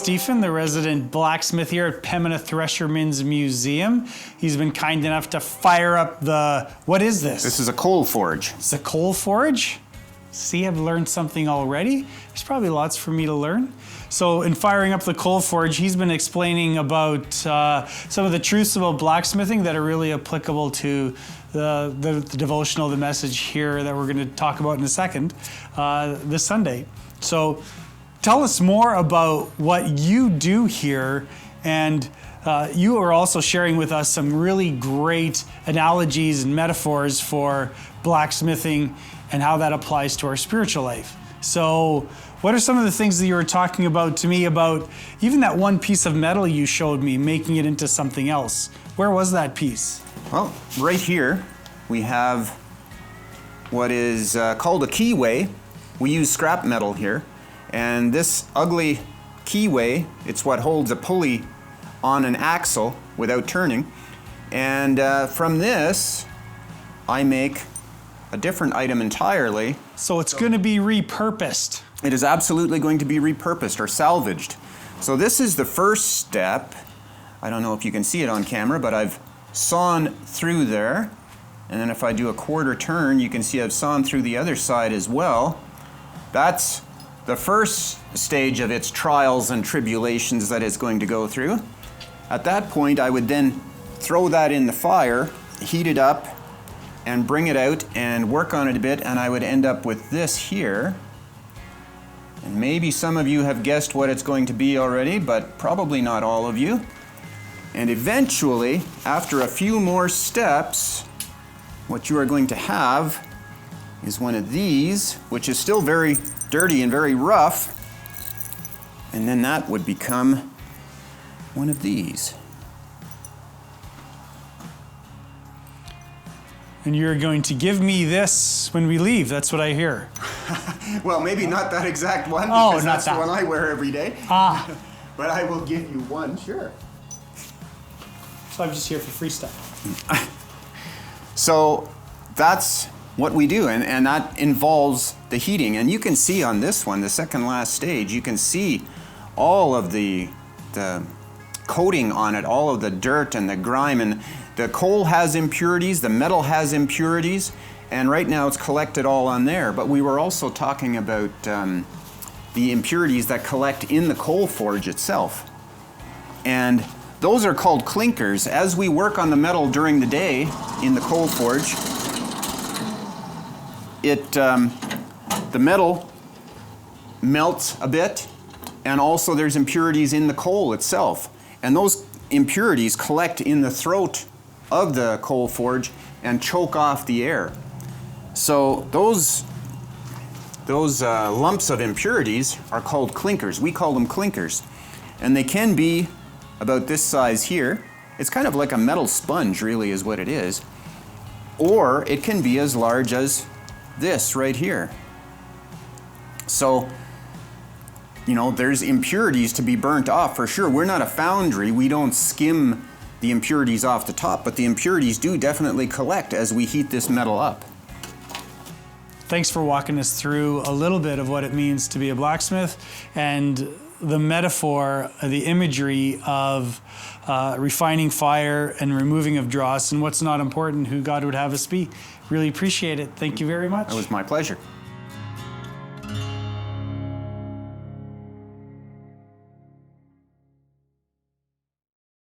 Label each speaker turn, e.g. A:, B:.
A: Stephen, the resident blacksmith here at Pembina Threshermen's Museum. He's been kind enough to fire up the, what is this?
B: This is a coal forge.
A: It's a coal forge? See, I've learned something already. There's probably lots for me to learn. So in firing up the coal forge, he's been explaining about some of the truths about blacksmithing that are really applicable to the devotional, the message here that we're going to talk about in a second, this Sunday. So tell us more about what you do here, and you are also sharing with us some really great analogies and metaphors for blacksmithing and how that applies to our spiritual life. So what are some of the things that you were talking about to me about even that one piece of metal you showed me, making it into something else? Where was that piece?
B: Well, right here we have what is called a keyway. We use scrap metal here, and this ugly keyway, it's what holds a pulley on an axle without turning. And from this, I make a different item entirely.
A: So it's going to be repurposed.
B: It is absolutely going to be repurposed or salvaged. So this is the first step. I don't know if you can see it on camera, but I've sawn through there. And then if I do a quarter turn, you can see I've sawn through the other side as well. That's the first stage of its trials and tribulations that it's going to go through. At that point, I would then throw that in the fire, heat it up, and bring it out and work on it a bit, and I would end up with this here. And maybe some of you have guessed what it's going to be already, but probably not all of you. And eventually, after a few more steps, what you are going to have is one of these, which is still very dirty and very rough, and then that would become one of these.
A: And you're going to give me this when we leave. That's what I hear.
B: Well, maybe not that exact one,
A: Oh,
B: because
A: not
B: that's
A: that.
B: the one I wear every day.
A: Ah,
B: But I will give you one, sure.
A: so I'm just here for free stuff.
B: So that's what we do, and that involves the heating. And you can see on this one, the second last stage, you can see all of the coating on it, all of the dirt and the grime, and the coal has impurities, the metal has impurities, and right now it's collected all on there. But we were also talking about the impurities that collect in the coal forge itself. And those are called clinkers. As we work on the metal during the day in the coal forge, the metal melts a bit, and also there's impurities in the coal itself. And those impurities collect in the throat of the coal forge and choke off the air. So those lumps of impurities are called clinkers. We call them clinkers. And they can be about this size here. It's kind of like a metal sponge, really, is what it is. Or it can be as large as this right here. So, you know, there's impurities to be burnt off for sure. We're not a foundry. We don't skim the impurities off the top, but the impurities do definitely collect as we heat this metal up.
A: Thanks for walking us through a little bit of what it means to be a blacksmith and the metaphor, the imagery of refining fire and removing of dross and what's not important, who God would have us be. Really appreciate it. Thank you very much.
B: It was my pleasure.